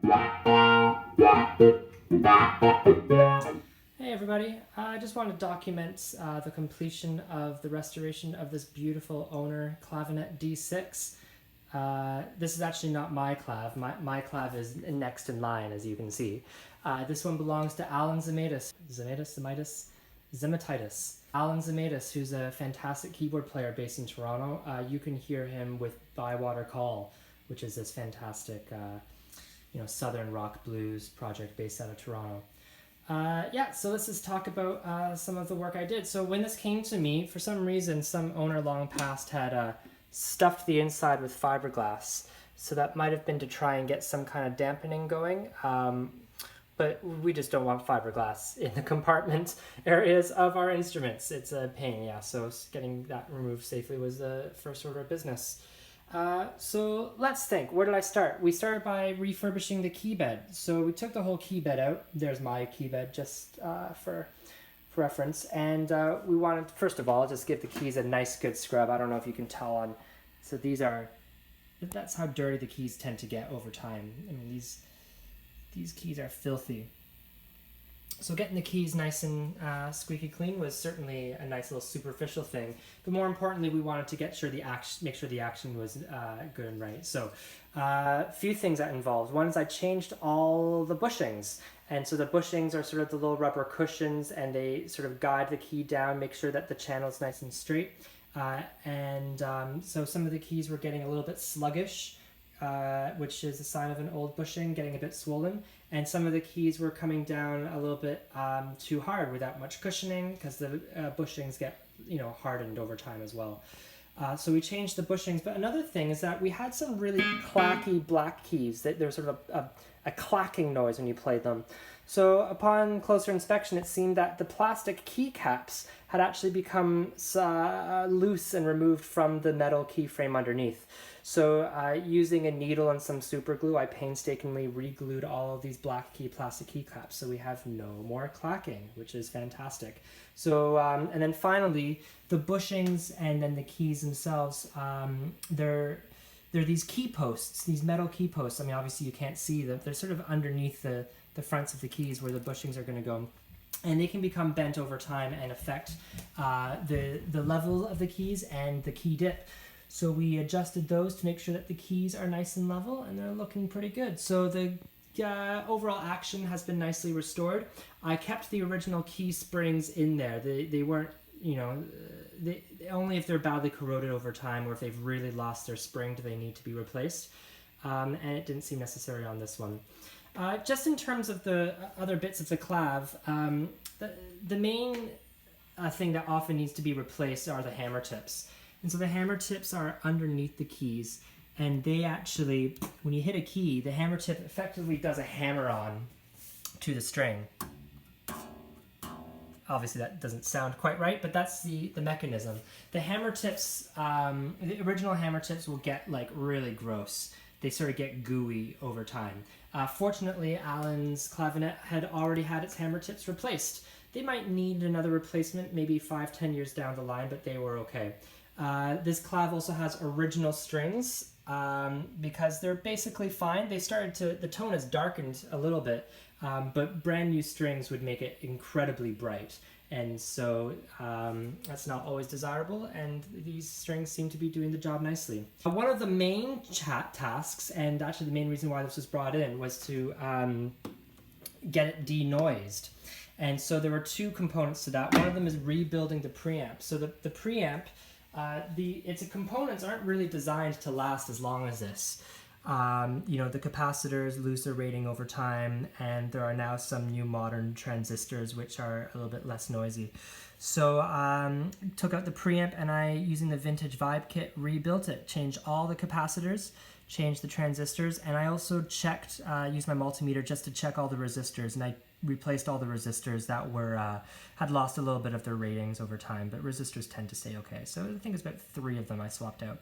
Hey everybody, I just want to document the completion of the restoration of this beautiful Hohner Clavinet D6. This is actually not my clav. My clav is next in line, as you can see. This one belongs to Alan Zemaitis. Alan Zemaitis, who's a fantastic keyboard player based in Toronto. You can hear him with Bywater Call, which is this fantastic southern rock blues project based out of Toronto. So let's just talk about some of the work I did. So when this came to me, for some reason, some owner long past had stuffed the inside with fiberglass. So that might have been to try and get some kind of dampening going. But we just don't want fiberglass in the compartment areas of our instruments. It's a pain, yeah. So getting that removed safely was the first order of business. So let's think, where did I start? We started by refurbishing the keybed. So we took the whole keybed out. There's my keybed just for reference. And we wanted, first of all, just give the keys a nice good scrub. I don't know if you can tell on, so that's how dirty the keys tend to get over time. I mean, these keys are filthy. So getting the keys nice and squeaky clean was certainly a nice little superficial thing. But more importantly, we wanted to make sure the action was good and right. So a few things that involved. One is I changed all the bushings. And so the bushings are sort of the little rubber cushions, and they sort of guide the key down, make sure that the channel is nice and straight. So some of the keys were getting a little bit sluggish, which is a sign of an old bushing getting a bit swollen. And some of the keys were coming down a little bit too hard without much cushioning, because the bushings get hardened over time as well. So we changed the bushings. But another thing is that we had some really clacky black keys. That there was sort of a clacking noise when you played them. So upon closer inspection, it seemed that the plastic keycaps had actually become loose and removed from the metal key frame underneath. So using a needle and some super glue, I painstakingly re-glued all of these black plastic keycaps, so we have no more clacking, which is fantastic. So and then finally, the bushings and then the keys themselves, they're these key posts, these metal key posts. I mean, obviously you can't see them. They're sort of underneath the fronts of the keys where the bushings are going to go. And they can become bent over time and affect the level of the keys and the key dip. So we adjusted those to make sure that the keys are nice and level, and they're looking pretty good. So the overall action has been nicely restored. I kept the original key springs in there. They weren't, only if they're badly corroded over time, or if they've really lost their spring do they need to be replaced. And it didn't seem necessary on this one. Just in terms of the other bits of the clav, the main thing that often needs to be replaced are the hammer tips. And so the hammer tips are underneath the keys, and they actually, when you hit a key, the hammer tip effectively does a hammer-on to the string. Obviously that doesn't sound quite right, but that's the mechanism. The hammer tips, the original hammer tips will get like really gross. They sort of get gooey over time. Fortunately, Alan's clavinet had already had its hammer tips replaced. They might need another replacement, maybe 5-10 years down the line, but they were okay. This clav also has original strings because they're basically fine. The tone has darkened a little bit, but brand new strings would make it incredibly bright. And so that's not always desirable, and these strings seem to be doing the job nicely. One of the main tasks, and actually the main reason why this was brought in, was to get it denoised. And so there were two components to that. One of them is rebuilding the preamp. So the preamp, its components aren't really designed to last as long as this. The capacitors lose their rating over time, and there are now some new modern transistors which are a little bit less noisy. So took out the preamp, and I, using the vintage Vibe kit, rebuilt it, changed all the capacitors, changed the transistors, and I also checked, used my multimeter just to check all the resistors, and I replaced all the resistors that were had lost a little bit of their ratings over time, but resistors tend to stay okay. So I think it's about 3 of them I swapped out.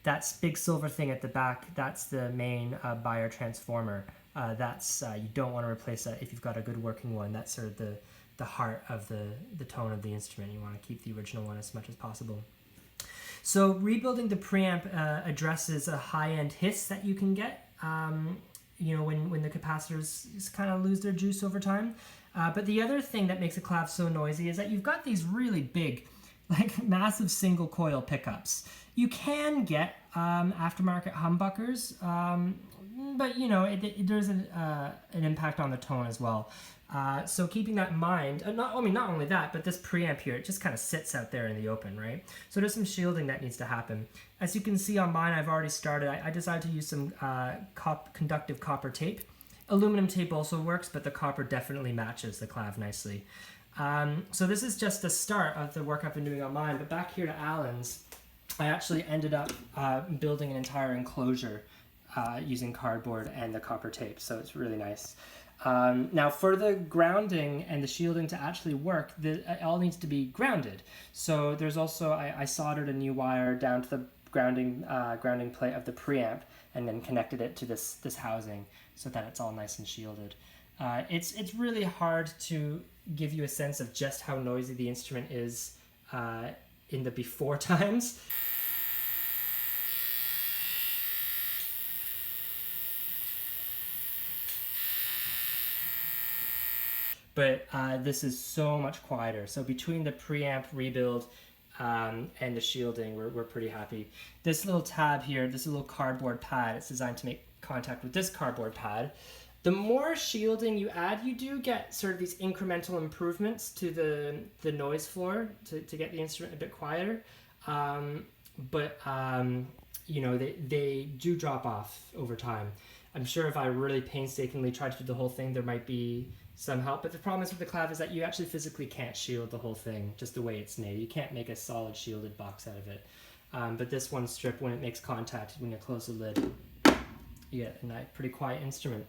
That big silver thing at the back, that's the main Bayer transformer. You don't want to replace that if you've got a good working one. That's sort of the heart of the tone of the instrument. You want to keep the original one as much as possible. So rebuilding the preamp addresses a high-end hiss that you can get you know, when the capacitors kind of lose their juice over time. But the other thing that makes a clav so noisy is that you've got these really big, like massive single coil pickups. You can get aftermarket humbuckers, but you know, there's an impact on the tone as well. So keeping that in mind, not only that, but this preamp here, it just kind of sits out there in the open, right? So there's some shielding that needs to happen. As you can see on mine, I've already started. I decided to use some conductive copper tape. Aluminum tape also works, but the copper definitely matches the clav nicely. So this is just the start of the work I've been doing on mine, but back here to Alan's, I actually ended up building an entire enclosure using cardboard and the copper tape, so it's really nice. Now for the grounding and the shielding to actually work, it all needs to be grounded. So there's also, I soldered a new wire down to the grounding plate of the preamp and then connected it to this housing so that it's all nice and shielded. It's really hard to give you a sense of just how noisy the instrument is in the before times. But this is so much quieter. So between the preamp rebuild and the shielding, we're pretty happy. This little tab here, this little cardboard pad, it's designed to make contact with this cardboard pad. The more shielding you add, you do get sort of these incremental improvements to the noise floor to get the instrument a bit quieter. But you know, they do drop off over time. I'm sure if I really painstakingly tried to do the whole thing, there might be some help, but the problem is with the clav is that you actually physically can't shield the whole thing just the way it's made. You can't make a solid shielded box out of it. But this one strip, when it makes contact, when you close the lid, you get a nice, pretty quiet instrument.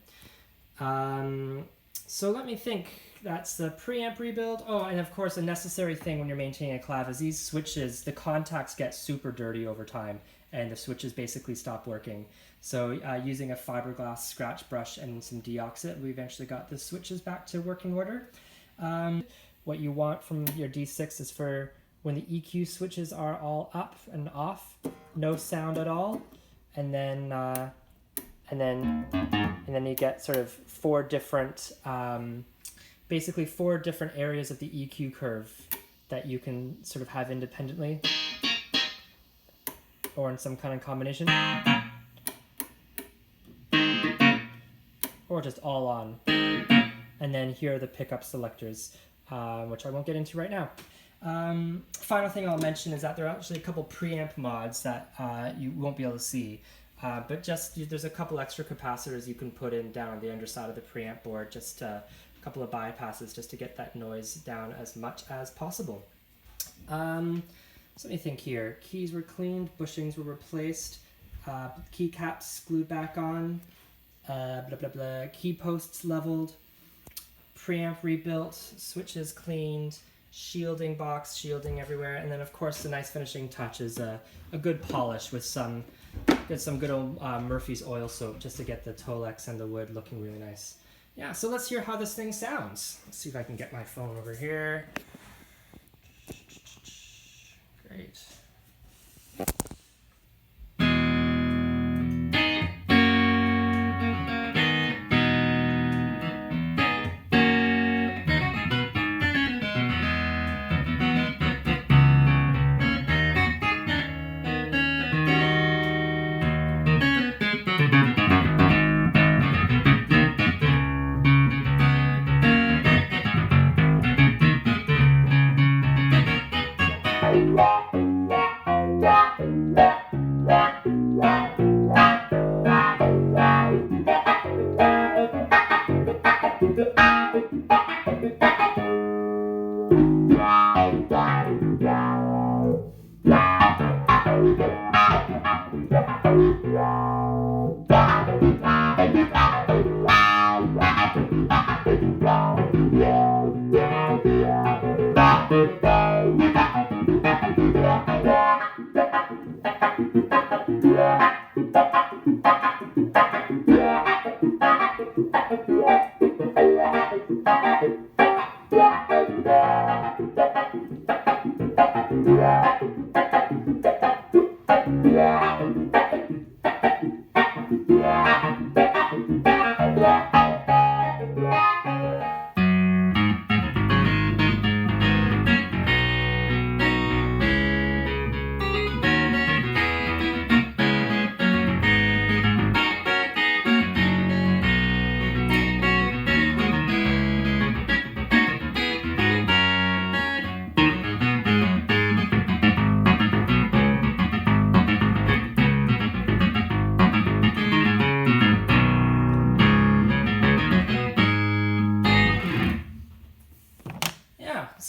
So let me think. That's the preamp rebuild. Oh, and of course a necessary thing when you're maintaining a clav is these switches, the contacts get super dirty over time and the switches basically stop working. So using a fiberglass scratch brush and some deoxit, we eventually got the switches back to working order. What you want from your D6 is for when the EQ switches are all up and off, no sound at all, and then you get sort of four different areas of the EQ curve that you can sort of have independently or in some kind of combination. Or just all on. And then here are the pickup selectors, which I won't get into right now. Final thing I'll mention is that there are actually a couple preamp mods that you won't be able to see. But just there's a couple extra capacitors you can put in down on the underside of the preamp board, just a couple of bypasses just to get that noise down as much as possible. So let me think here. Keys were cleaned, bushings were replaced, keycaps glued back on, key posts leveled, preamp rebuilt, switches cleaned, shielding box, shielding everywhere, and then of course the nice finishing touch is a good polish with some good old Murphy's oil soap just to get the Tolex and the wood looking really nice. Yeah, so let's hear how this thing sounds. Let's see if I can get my phone over here. Great.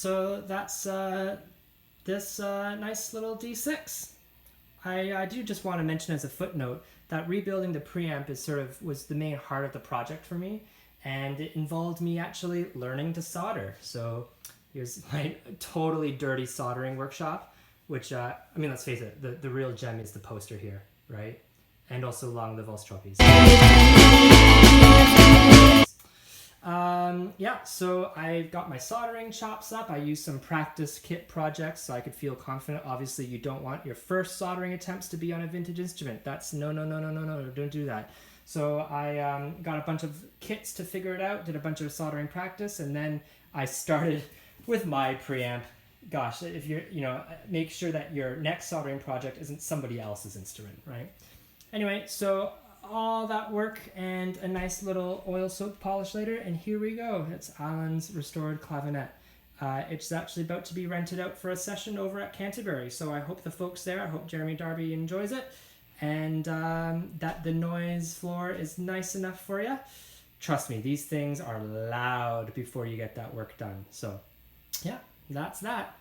so that's this nice little D6. I do just want to mention as a footnote that rebuilding the preamp was the main heart of the project for me, and it involved me actually learning to solder. So here's my totally dirty soldering workshop, which I mean, let's face it, the real gem is the poster here, right? And also long live Ostropes. Yeah, so I got my soldering chops up. I used some practice kit projects so I could feel confident. Obviously, you don't want your first soldering attempts to be on a vintage instrument. That's no, don't do that. So I got a bunch of kits to figure it out, did a bunch of soldering practice, and then I started with my preamp. Gosh, if you're, make sure that your next soldering project isn't somebody else's instrument, right? Anyway, so all that work and a nice little oil soap polish later, and here we go. It's Alan's restored clavinet. It's actually about to be rented out for a session over at Canterbury, so I hope the folks there, I hope Jeremy Darby enjoys it, and that the noise floor is nice enough for you. Trust me, these things are loud before you get that work done. So yeah, that's that.